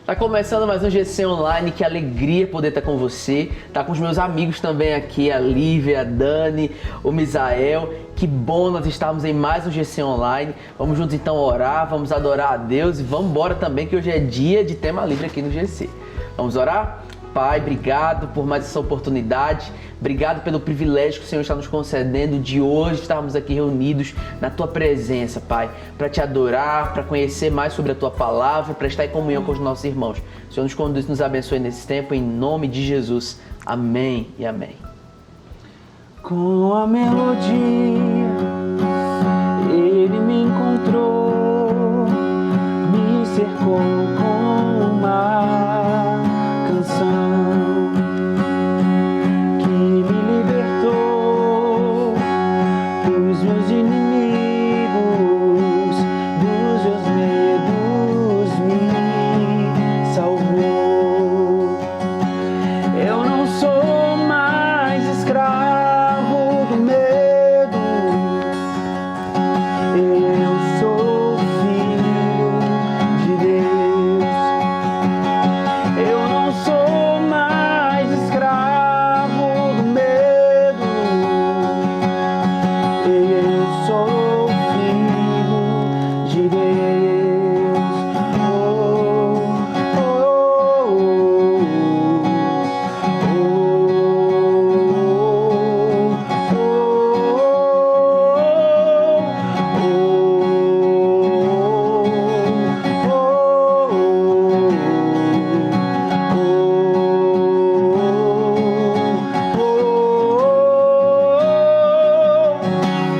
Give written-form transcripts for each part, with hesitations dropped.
Tá começando mais um GC Online, que alegria poder estar com você. Tá com os meus amigos também aqui, a Lívia, a Dani, o Misael. Que bom nós estarmos em mais um GC Online. Vamos juntos então orar, vamos adorar a Deus e vamos embora também, que hoje é dia de tema livre aqui no GC. Vamos orar? Pai, obrigado por mais essa oportunidade. Obrigado pelo privilégio que o Senhor está nos concedendo de hoje estarmos aqui reunidos na Tua presença, Pai, para Te adorar, para conhecer mais sobre a Tua palavra, para estar em comunhão com os nossos irmãos. O Senhor nos conduz e nos abençoe nesse tempo, em nome de Jesus. Amém e amém. Com a melodia, Ele me encontrou, me cercou com uma canção que me libertou dos meus inimigos, dos meus medos, me salvou. Eu não sou mais escravo do medo, eu sou filho de Deus. Eu não sou mais escravo do medo, eu sou filho de Deus. Oh, oh,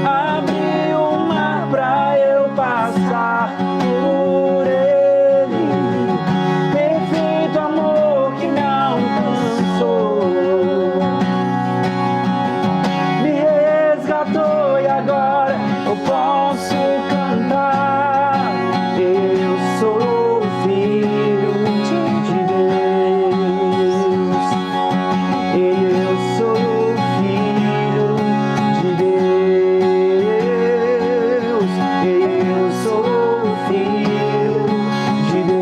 abri o mar pra eu passar por ele, perfeito amor que me alcançou, me resgatou e agora eu posso cantar. Eu sou filho de Deus, eu sou filho de Deus, eu sou filho de Deus.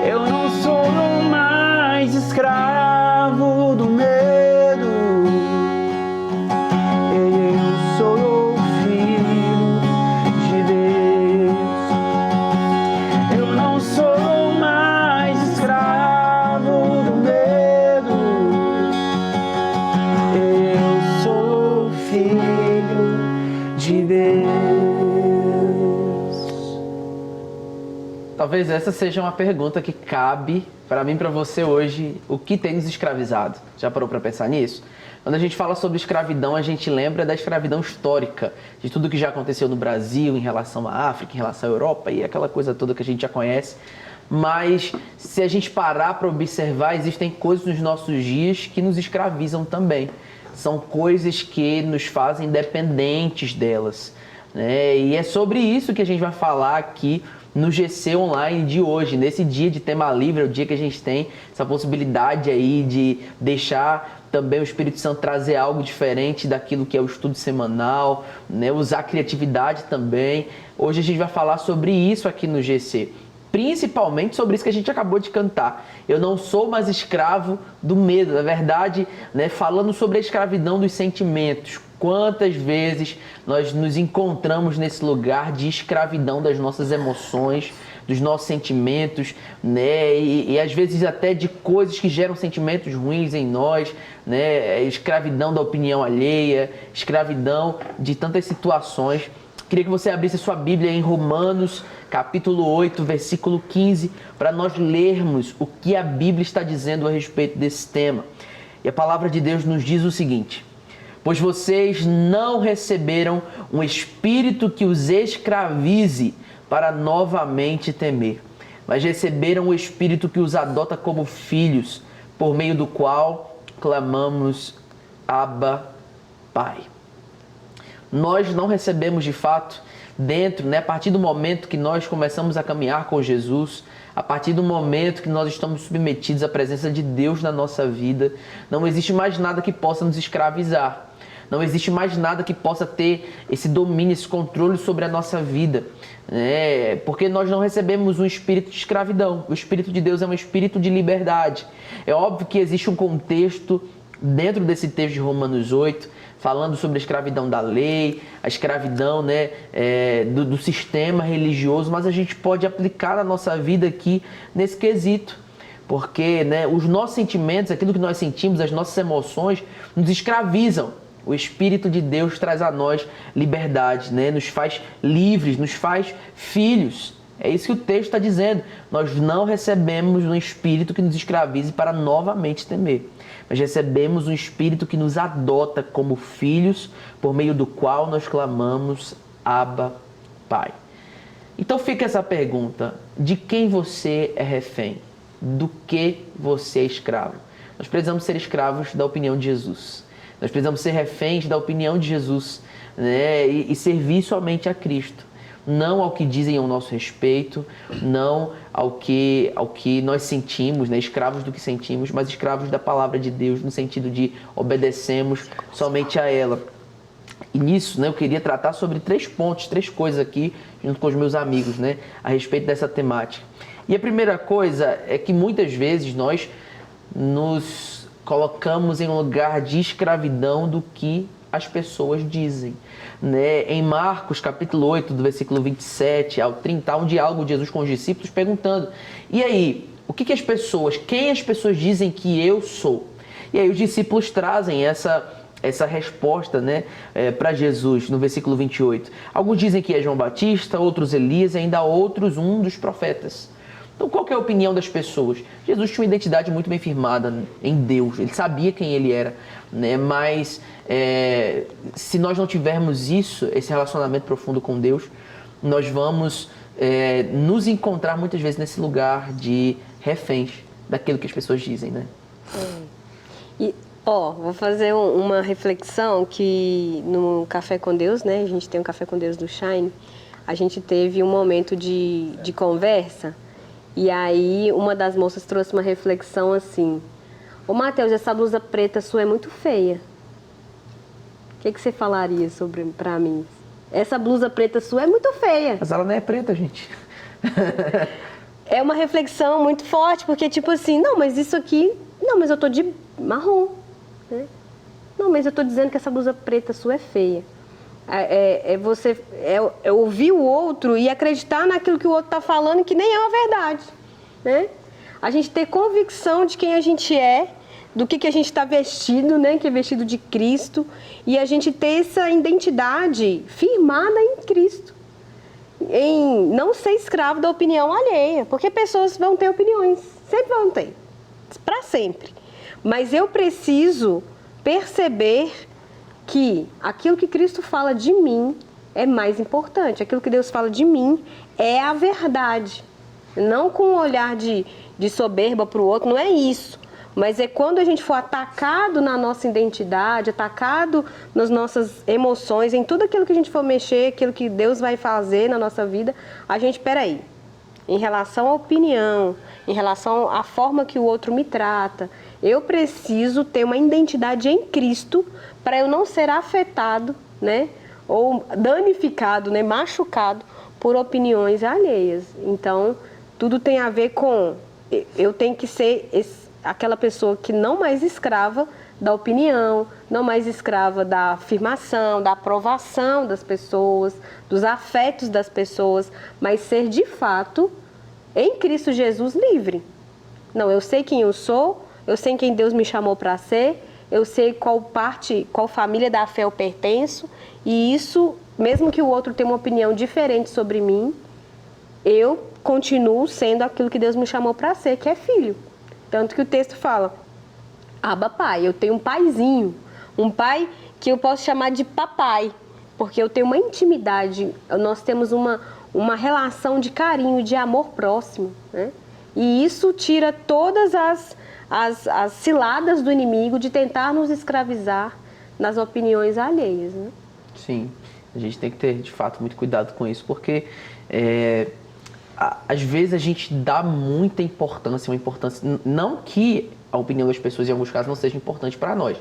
Eu não sou mais escravo do medo, eu sou filho de Deus. Eu não sou mais escravo do medo, eu sou filho de Deus. Talvez essa seja uma pergunta que cabe para mim e para você hoje. O que tem nos escravizado? Já parou para pensar nisso? Quando a gente fala sobre escravidão, a gente lembra da escravidão histórica, de tudo que já aconteceu no Brasil em relação à África, em relação à Europa e aquela coisa toda que a gente já conhece. Mas se a gente parar para observar, existem coisas nos nossos dias que nos escravizam também. São coisas que nos fazem dependentes delas, né? E é sobre isso que a gente vai falar aqui no GC Online de hoje, nesse dia de tema livre, é o dia que a gente tem essa possibilidade aí de deixar também o Espírito Santo trazer algo diferente daquilo que é o estudo semanal, né? Usar a criatividade também. Hoje a gente vai falar sobre isso aqui no GC, principalmente sobre isso que a gente acabou de cantar. Eu não sou mais escravo do medo. Na verdade, né, falando sobre a escravidão dos sentimentos. Quantas vezes nós nos encontramos nesse lugar de escravidão das nossas emoções, dos nossos sentimentos, né? E às vezes até de coisas que geram sentimentos ruins em nós, né? Escravidão da opinião alheia, escravidão de tantas situações. Queria que você abrisse a sua Bíblia em Romanos, capítulo 8, versículo 15, para nós lermos o que a Bíblia está dizendo a respeito desse tema. E a palavra de Deus nos diz o seguinte: pois vocês não receberam um espírito que os escravize para novamente temer, mas receberam o espírito que os adota como filhos, por meio do qual clamamos, Abba, Pai. Nós não recebemos de fato dentro, né, a partir do momento que nós começamos a caminhar com Jesus, a partir do momento que nós estamos submetidos à presença de Deus na nossa vida, não existe mais nada que possa nos escravizar. Não existe mais nada que possa ter esse domínio, esse controle sobre a nossa vida, né? Porque nós não recebemos um espírito de escravidão. O Espírito de Deus é um espírito de liberdade. É óbvio que existe um contexto dentro desse texto de Romanos 8, falando sobre a escravidão da lei, a escravidão, né, do sistema religioso, mas a gente pode aplicar na nossa vida aqui nesse quesito. Porque, né, os nossos sentimentos, aquilo que nós sentimos, as nossas emoções, nos escravizam. O Espírito de Deus traz a nós liberdade, né? Nos faz livres, nos faz filhos. É isso que o texto está dizendo. Nós não recebemos um espírito que nos escravize para novamente temer. Mas recebemos um espírito que nos adota como filhos, por meio do qual nós clamamos, Abba, Pai. Então fica essa pergunta: de quem você é refém? Do que você é escravo? Nós precisamos ser escravos da opinião de Jesus. Nós precisamos ser reféns da opinião de Jesus, né? E servir somente a Cristo. Não ao que dizem ao nosso respeito, não ao que nós sentimos, né? Escravos do que sentimos, mas escravos da palavra de Deus, no sentido de obedecemos somente a ela. E nisso, né, eu queria tratar sobre 3 pontos, 3 coisas aqui, junto com os meus amigos, né, a respeito dessa temática. E a primeira coisa é que muitas vezes nós nos colocamos em um lugar de escravidão do que as pessoas dizem, né? Em Marcos capítulo 8, do versículo 27 ao 30, há um diálogo de Jesus com os discípulos perguntando: e aí, quem as pessoas dizem que eu sou? E aí os discípulos trazem essa resposta, né, para Jesus, no versículo 28. Alguns dizem que é João Batista, outros Elias, e ainda outros um dos profetas. Então, qual que é a opinião das pessoas? Jesus tinha uma identidade muito bem firmada em Deus. Ele sabia quem ele era, né? Mas se nós não tivermos esse relacionamento profundo com Deus, nós vamos nos encontrar muitas vezes nesse lugar de reféns daquilo que as pessoas dizem, né? E, vou fazer uma reflexão que no Café com Deus, né? A gente tem um Café com Deus do Shine. A gente teve um momento de conversa. E aí uma das moças trouxe uma reflexão assim: ô Mateus, essa blusa preta sua é muito feia. O que você falaria pra mim? Essa blusa preta sua é muito feia. Mas ela não é preta, gente. É uma reflexão muito forte, porque tipo assim, não, mas isso aqui... Não, mas eu tô de marrom, né? Não, mas eu tô dizendo que essa blusa preta sua é feia. Você ouvir o outro e acreditar naquilo que o outro tá falando, que nem é uma verdade, né? A gente ter convicção de quem a gente é, do que a gente está vestido, né? Que é vestido de Cristo, e a gente ter essa identidade firmada em Cristo, em não ser escravo da opinião alheia, porque pessoas vão ter opiniões, sempre vão ter, para sempre. Mas eu preciso perceber que aquilo que Cristo fala de mim é mais importante. Aquilo que Deus fala de mim é a verdade. Não com um olhar de soberba para o outro, não é isso. Mas é quando a gente for atacado na nossa identidade, atacado nas nossas emoções, em tudo aquilo que a gente for mexer, aquilo que Deus vai fazer na nossa vida, a gente, peraí, em relação à opinião, em relação à forma que o outro me trata, eu preciso ter uma identidade em Cristo para eu não ser afetado, né, ou danificado, né, machucado por opiniões alheias. Então, tudo tem a ver com eu tenho que ser aquela pessoa que não mais escrava da opinião, não mais escrava da afirmação, da aprovação das pessoas, dos afetos das pessoas, mas ser de fato, em Cristo Jesus, livre. Não, eu sei quem eu sou, eu sei quem Deus me chamou para ser, eu sei qual família da fé eu pertenço, e isso, mesmo que o outro tenha uma opinião diferente sobre mim, eu continuo sendo aquilo que Deus me chamou para ser, que é filho. Tanto que o texto fala, Abba, Pai, eu tenho um paizinho, um pai que eu posso chamar de papai, porque eu tenho uma intimidade, nós temos uma relação de carinho, de amor próximo, né? E isso tira todas as ciladas do inimigo de tentar nos escravizar nas opiniões alheias, né? Sim, a gente tem que ter, de fato, muito cuidado com isso, porque às vezes a gente dá muita importância, não que a opinião das pessoas em alguns casos não seja importante para nós,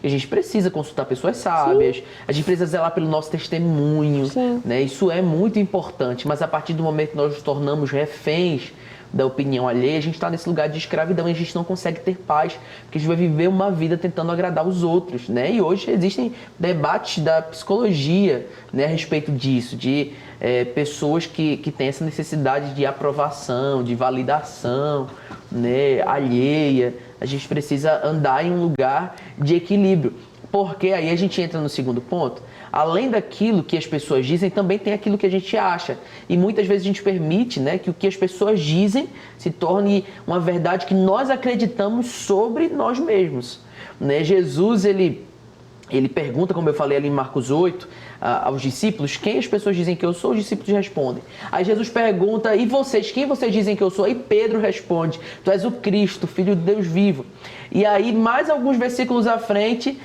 A gente precisa consultar pessoas sábias, a gente precisa zelar pelo nosso testemunho, né? Isso é muito importante, mas a partir do momento que nós nos tornamos reféns da opinião alheia, a gente está nesse lugar de escravidão e a gente não consegue ter paz, porque a gente vai viver uma vida tentando agradar os outros, né? E hoje existem debates da psicologia, né, a respeito disso, de pessoas que têm essa necessidade de aprovação, de validação, né, alheia. A gente precisa andar em um lugar de equilíbrio, porque aí a gente entra no segundo ponto. Além daquilo que as pessoas dizem, também tem aquilo que a gente acha. E muitas vezes a gente permite, né, que o que as pessoas dizem se torne uma verdade que nós acreditamos sobre nós mesmos. Né? Jesus, ele pergunta, como eu falei ali em Marcos 8, aos discípulos, quem as pessoas dizem que eu sou? Os discípulos respondem. Aí Jesus pergunta, e vocês, quem vocês dizem que eu sou? Aí Pedro responde, tu és o Cristo, Filho de Deus vivo. E aí, mais alguns versículos à frente,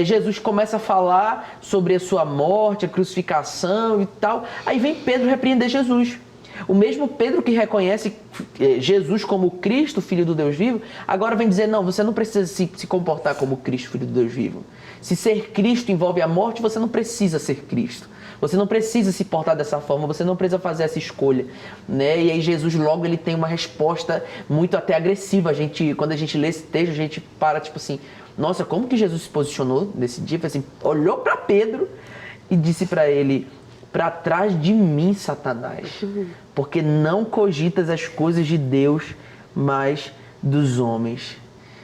Jesus começa a falar sobre a sua morte, a crucificação e tal. Aí vem Pedro repreender Jesus. O mesmo Pedro que reconhece Jesus como Cristo, Filho do Deus vivo, agora vem dizer, não, você não precisa se comportar como Cristo, Filho do Deus vivo. Se ser Cristo envolve a morte, você não precisa ser Cristo. Você não precisa se portar dessa forma, você não precisa fazer essa escolha, né? E aí Jesus logo ele tem uma resposta muito até agressiva. Quando a gente lê esse texto, a gente para tipo assim, nossa, como que Jesus se posicionou nesse dia? Assim, olhou para Pedro e disse para ele, para trás de mim, Satanás, porque não cogitas as coisas de Deus, mas dos homens.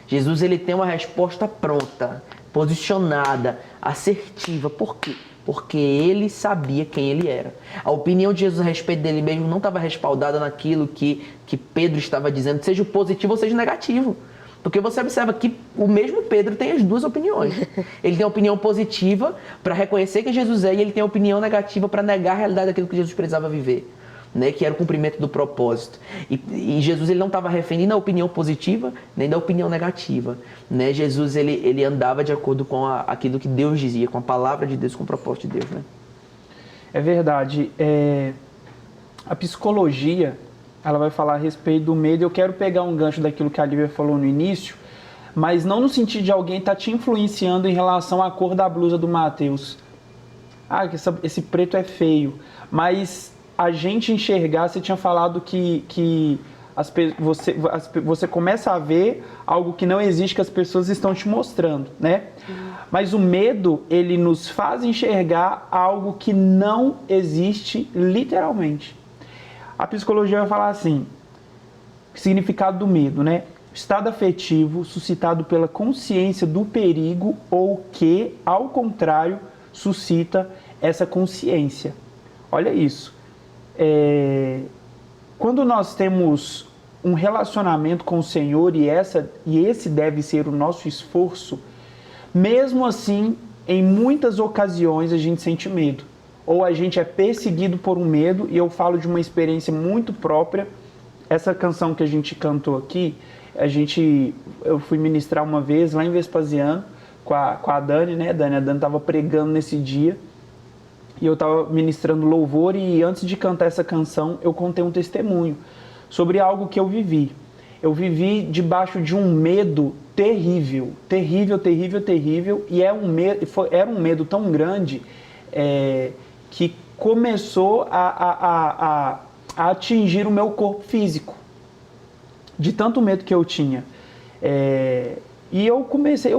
Jesus ele tem uma resposta pronta, posicionada, assertiva. Por quê? Porque ele sabia quem ele era. A opinião de Jesus a respeito dele mesmo não estava respaldada naquilo que Pedro estava dizendo, seja positivo ou seja negativo. Porque você observa que o mesmo Pedro tem as duas opiniões. Ele tem a opinião positiva para reconhecer quem Jesus é e ele tem a opinião negativa para negar a realidade daquilo que Jesus precisava viver, né? Que era o cumprimento do propósito. E Jesus ele não estava refém nem da opinião positiva, nem da opinião negativa, né? Jesus ele andava de acordo com aquilo que Deus dizia, com a palavra de Deus, com o propósito de Deus, né? É verdade. A psicologia, ela vai falar a respeito do medo. Eu quero pegar um gancho daquilo que a Lívia falou no início, mas não no sentido de alguém estar te influenciando em relação à cor da blusa do Mateus. Ah, esse preto é feio. Mas a gente enxergar, você tinha falado que você começa a ver algo que não existe, que as pessoas estão te mostrando, né? Mas o medo, ele nos faz enxergar algo que não existe literalmente. A psicologia vai falar assim, significado do medo, né? Estado afetivo suscitado pela consciência do perigo ou que, ao contrário, suscita essa consciência. Olha isso. Quando nós temos um relacionamento com o Senhor e esse deve ser o nosso esforço, mesmo assim, em muitas ocasiões a gente sente medo. Ou a gente é perseguido por um medo, e eu falo de uma experiência muito própria. Essa canção que a gente cantou aqui, eu fui ministrar uma vez lá em Vespasiano com a Dani, né? A Dani estava pregando nesse dia, e eu estava ministrando louvor, e antes de cantar essa canção, eu contei um testemunho sobre algo que eu vivi. Eu vivi debaixo de um medo terrível, e era um medo tão grande que começou a atingir o meu corpo físico, de tanto medo que eu tinha. E eu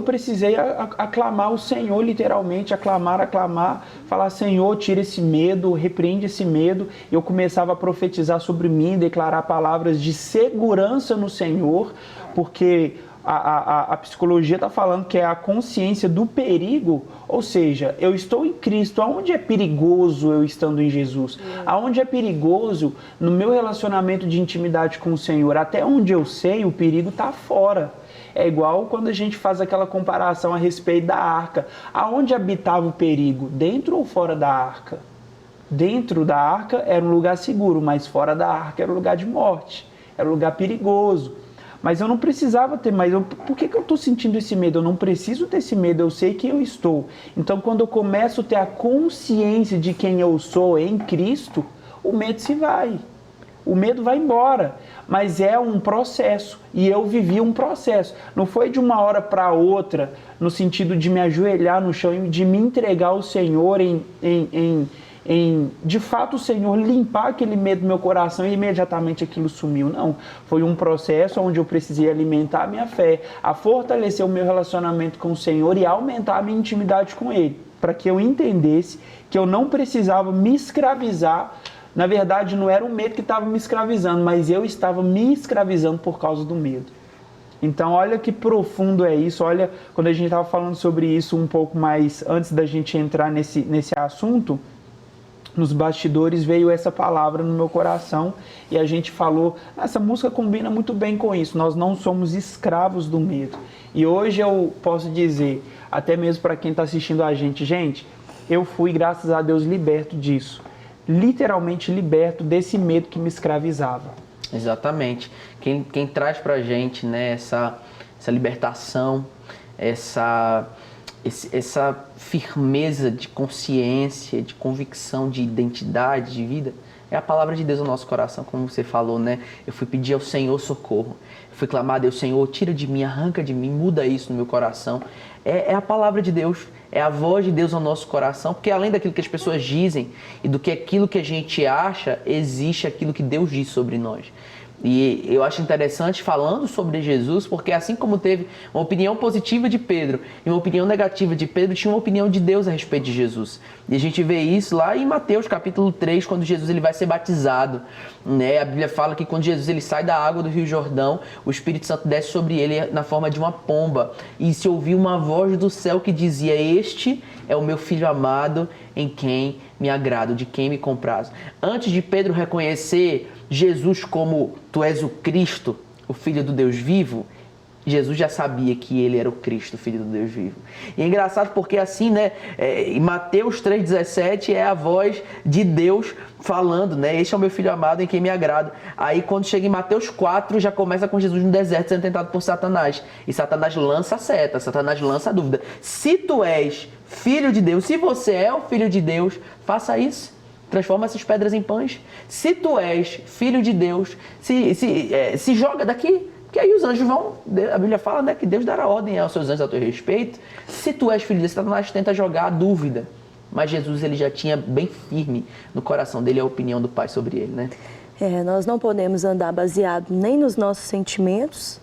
precisei aclamar o Senhor, literalmente, aclamar, falar, Senhor, tira esse medo, repreende esse medo. Eu começava a profetizar sobre mim, declarar palavras de segurança no Senhor, porque a psicologia está falando que é a consciência do perigo, ou seja, eu estou em Cristo. Aonde é perigoso eu estando em Jesus? Aonde é perigoso no meu relacionamento de intimidade com o Senhor? Até onde eu sei, o perigo está fora. É igual quando a gente faz aquela comparação a respeito da arca. Aonde habitava o perigo? Dentro ou fora da arca? Dentro da arca era um lugar seguro, mas fora da arca era um lugar de morte, era um lugar perigoso. Mas eu não precisava ter mais. Por que eu estou sentindo esse medo? Eu não preciso ter esse medo, eu sei quem eu estou. Então, quando eu começo a ter a consciência de quem eu sou em Cristo, o medo se vai. O medo vai embora. mas é um processo, e eu vivi um processo. Não foi de uma hora para outra, no sentido de me ajoelhar no chão e de me entregar ao Senhor de fato o Senhor limpar aquele medo do meu coração e imediatamente aquilo sumiu. Não, foi um processo onde eu precisei alimentar a minha fé, a fortalecer o meu relacionamento com o Senhor e aumentar a minha intimidade com Ele, para que eu entendesse que eu não precisava me escravizar. Na verdade, não era o medo que estava me escravizando, mas eu estava me escravizando por causa do medo. Então, olha que profundo é isso. Olha, quando a gente estava falando sobre isso um pouco mais antes da gente entrar nesse assunto, nos bastidores veio essa palavra no meu coração e a gente falou, essa música combina muito bem com isso, nós não somos escravos do medo. E hoje eu posso dizer, até mesmo para quem está assistindo a gente, eu fui, graças a Deus, liberto disso. Literalmente liberto desse medo que me escravizava. Exatamente. Quem traz pra gente, né, essa libertação, essa firmeza de consciência, de convicção, de identidade, de vida, é a palavra de Deus no nosso coração, como você falou, né? Eu fui pedir ao Senhor socorro, eu fui clamar a Deus, Senhor, tira de mim, arranca de mim, muda isso no meu coração. É a palavra de Deus, é a voz de Deus no nosso coração, porque além daquilo que as pessoas dizem e do que aquilo que a gente acha, existe aquilo que Deus diz sobre nós. E eu acho interessante falando sobre Jesus, porque assim como teve uma opinião positiva de Pedro e uma opinião negativa de Pedro, tinha uma opinião de Deus a respeito de Jesus. E a gente vê isso lá em Mateus capítulo 3, quando Jesus ele vai ser batizado, né? A Bíblia fala que quando Jesus ele sai da água do Rio Jordão, o Espírito Santo desce sobre ele na forma de uma pomba. E se ouviu uma voz do céu que dizia: "Este é o meu filho amado, em quem me agrado, de quem me comprazo." Antes de Pedro reconhecer Jesus como "Tu és o Cristo, o Filho do Deus vivo", Jesus já sabia que ele era o Cristo, o Filho do Deus vivo. E é engraçado porque assim, né, em Mateus 3,17 é a voz de Deus falando, né, "Este é o meu Filho amado em quem me agrado." Aí quando chega em Mateus 4, já começa com Jesus no deserto sendo tentado por Satanás. E Satanás lança a seta, Satanás lança a dúvida. Se tu és Filho de Deus, se você é o Filho de Deus, faça isso. Transforma essas pedras em pães. Se tu és Filho de Deus, se joga daqui. Porque aí os anjos vão, a Bíblia fala, né, que Deus dará ordem aos seus anjos a teu respeito. Se tu és filho de Deus, Satanás tenta jogar a dúvida. Mas Jesus ele já tinha bem firme no coração dele a opinião do Pai sobre ele, né? Nós não podemos andar baseado nem nos nossos sentimentos,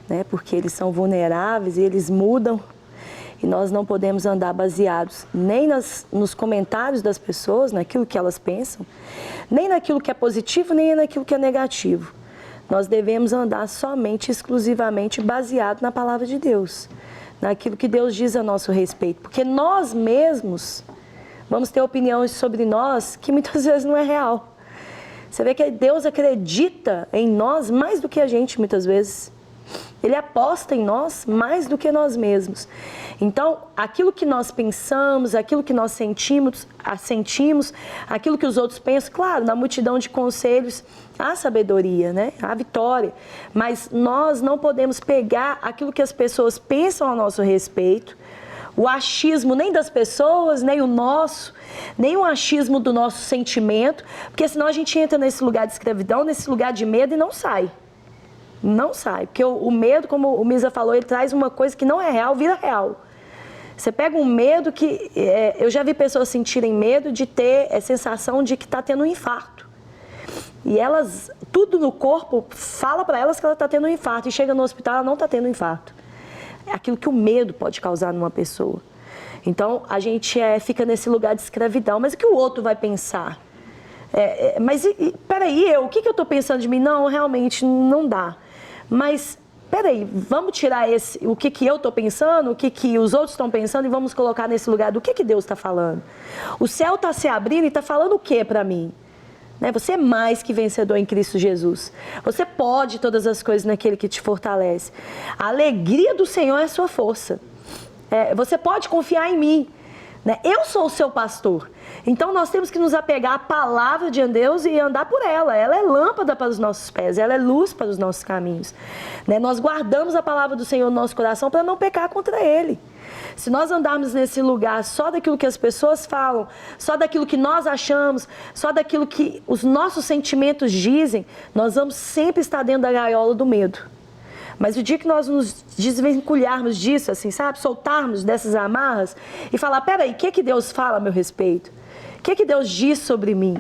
né, porque eles são vulneráveis e eles mudam. E nós não podemos andar baseados nem nos comentários das pessoas, naquilo que elas pensam, nem naquilo que é positivo, nem naquilo que é negativo. Nós devemos andar somente, exclusivamente baseado na palavra de Deus, naquilo que Deus diz a nosso respeito. Porque nós mesmos vamos ter opiniões sobre nós que muitas vezes não é real. Você vê que Deus acredita em nós mais do que a gente muitas vezes. Ele aposta em nós mais do que nós mesmos. Então, aquilo que nós pensamos, aquilo que nós sentimos, aquilo que os outros pensam, claro, na multidão de conselhos, há sabedoria, né? Há vitória. Mas nós não podemos pegar aquilo que as pessoas pensam a nosso respeito, o achismo nem das pessoas, nem o nosso, nem o achismo do nosso sentimento, porque senão a gente entra nesse lugar de escravidão, nesse lugar de medo e não sai. Não sai, porque o medo, como o Misa falou, ele traz uma coisa que não é real, vira real. Você pega um medo que... eu já vi pessoas sentirem medo de ter a sensação de que está tendo um infarto. E elas, tudo no corpo fala para elas que ela está tendo um infarto. E chega no hospital, ela não está tendo um infarto. É aquilo que o medo pode causar numa pessoa. Então, a gente fica nesse lugar de escravidão. Mas o que o outro vai pensar? Mas peraí, o que eu estou pensando de mim? Não, realmente não dá. Mas, peraí, vamos tirar o que eu estou pensando, o que os outros estão pensando e vamos colocar nesse lugar do que Deus está falando. O céu está se abrindo e está falando o que para mim? Né? Você é mais que vencedor em Cristo Jesus. Você pode todas as coisas naquele que te fortalece. A alegria do Senhor é a sua força. Você pode confiar em mim. Né? Eu sou o seu pastor. Então nós temos que nos apegar à palavra de Deus e andar por ela. Ela é lâmpada para os nossos pés, ela é luz para os nossos caminhos. Né? Nós guardamos a palavra do Senhor no nosso coração para não pecar contra Ele. Se nós andarmos nesse lugar só daquilo que as pessoas falam, só daquilo que nós achamos, só daquilo que os nossos sentimentos dizem, nós vamos sempre estar dentro da gaiola do medo. Mas o dia que nós nos desvinculharmos disso, assim, sabe? Soltarmos dessas amarras e falar, peraí, o que Deus fala a meu respeito? O que Deus diz sobre mim?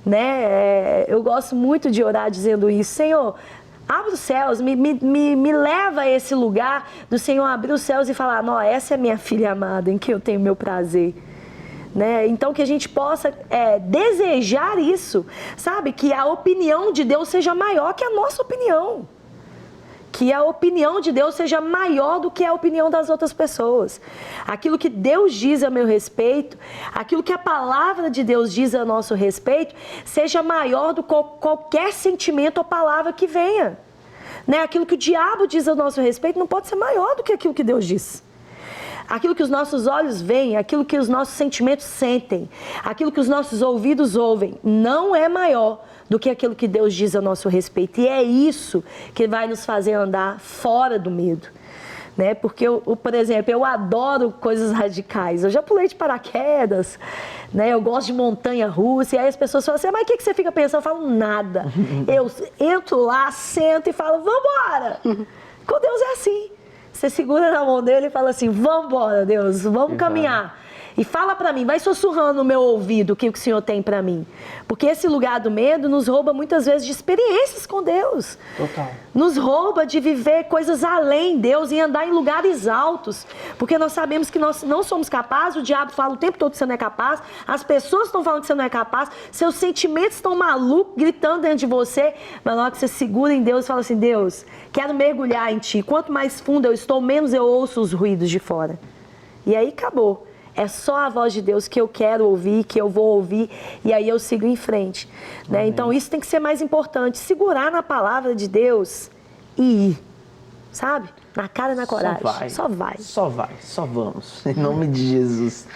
Né? Eu gosto muito de orar dizendo isso. Senhor, abre os céus, me leva a esse lugar do Senhor abrir os céus e falar, não, essa é minha filha amada, em que eu tenho meu prazer. Né? Então que a gente possa desejar isso, sabe? Que a opinião de Deus seja maior que a nossa opinião. Que a opinião de Deus seja maior do que a opinião das outras pessoas. Aquilo que Deus diz a meu respeito, aquilo que a palavra de Deus diz a nosso respeito, seja maior do que qualquer sentimento ou palavra que venha. Né? Aquilo que o diabo diz a nosso respeito não pode ser maior do que aquilo que Deus diz. Aquilo que os nossos olhos veem, aquilo que os nossos sentimentos sentem, aquilo que os nossos ouvidos ouvem, não é maior do que aquilo que Deus diz a nosso respeito. E é isso que vai nos fazer andar fora do medo. Né? Porque, por exemplo, eu adoro coisas radicais. Eu já pulei de paraquedas, né? Eu gosto de montanha-russa. E aí as pessoas falam assim, mas o que você fica pensando? Eu falo, nada. Eu entro lá, sento e falo, vambora! Com Deus é assim. Você segura na mão dele e fala assim, vambora, Deus, vamos caminhar. E fala pra mim, vai sussurrando no meu ouvido o que o Senhor tem pra mim. Porque esse lugar do medo nos rouba muitas vezes de experiências com Deus. Total. Nos rouba de viver coisas além de Deus e andar em lugares altos. Porque nós sabemos que nós não somos capazes, o diabo fala o tempo todo que você não é capaz, as pessoas estão falando que você não é capaz, seus sentimentos estão malucos, gritando dentro de você, mas na hora que você segura em Deus e fala assim, Deus, quero mergulhar em Ti. Quanto mais fundo eu estou, menos eu ouço os ruídos de fora. E aí acabou. É só a voz de Deus que eu quero ouvir, que eu vou ouvir, e aí eu sigo em frente. Né? Então isso tem que ser mais importante, segurar na palavra de Deus e ir, sabe? Na cara e na coragem. Só vai. Só vamos, em nome de Jesus.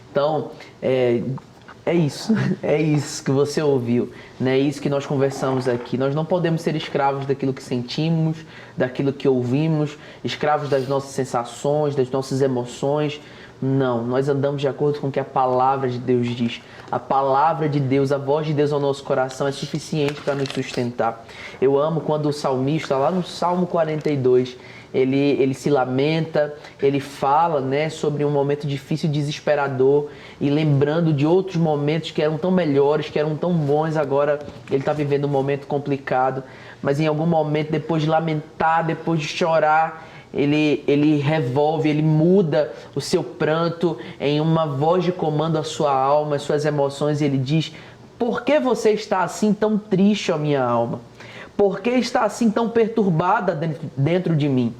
Então, é isso que você ouviu, né? É isso que nós conversamos aqui. Nós não podemos ser escravos daquilo que sentimos, daquilo que ouvimos, escravos das nossas sensações, das nossas emoções. Não, nós andamos de acordo com o que a palavra de Deus diz. A palavra de Deus, a voz de Deus ao nosso coração é suficiente para nos sustentar. Eu amo quando o salmista, lá no Salmo 42, ele se lamenta, ele fala, né, sobre um momento difícil, desesperador, e lembrando de outros momentos que eram tão melhores, que eram tão bons, agora ele está vivendo um momento complicado. Mas em algum momento, depois de lamentar, depois de chorar, ele revolve, ele muda o seu pranto em uma voz de comando à sua alma, às suas emoções, e ele diz, por que você está assim tão triste, ó minha alma? Por que está assim tão perturbada dentro de mim?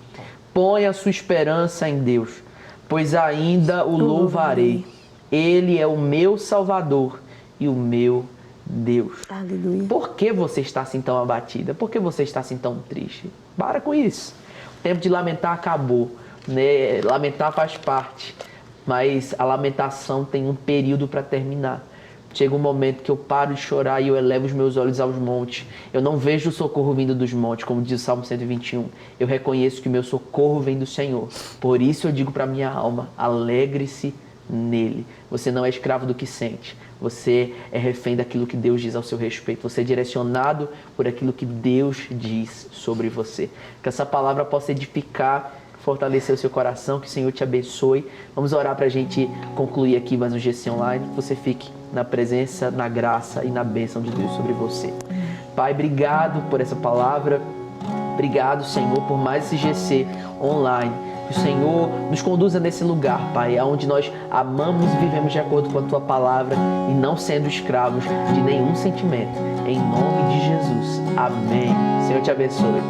Põe a sua esperança em Deus, pois ainda o louvarei. Ele é o meu Salvador e o meu Deus. Aleluia. Por que você está assim tão abatida? Por que você está assim tão triste? Para com isso. O tempo de lamentar acabou, né? Lamentar faz parte, mas a lamentação tem um período para terminar. Chega um momento que eu paro de chorar e eu elevo os meus olhos aos montes. Eu não vejo o socorro vindo dos montes, como diz o Salmo 121. Eu reconheço que o meu socorro vem do Senhor. Por isso eu digo para minha alma, alegre-se nele. Você não é escravo do que sente. Você é refém daquilo que Deus diz ao seu respeito. Você é direcionado por aquilo que Deus diz sobre você. Que essa palavra possa edificar, fortalecer o seu coração, que o Senhor te abençoe. Vamos orar para a gente concluir aqui mais um GC Online. Que você fique na presença, na graça e na bênção de Deus sobre você. Pai, obrigado por essa palavra. Obrigado, Senhor, por mais esse GC Online. Que o Senhor nos conduza nesse lugar, Pai, onde nós amamos e vivemos de acordo com a Tua palavra e não sendo escravos de nenhum sentimento. Em nome de Jesus. Amém. Senhor te abençoe.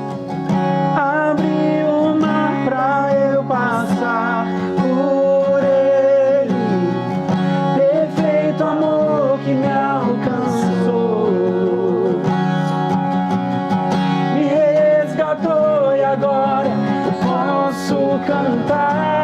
Abre o mar pra eu passar por ele. Perfeito amor que me alcançou. Me resgatou e agora eu posso cantar.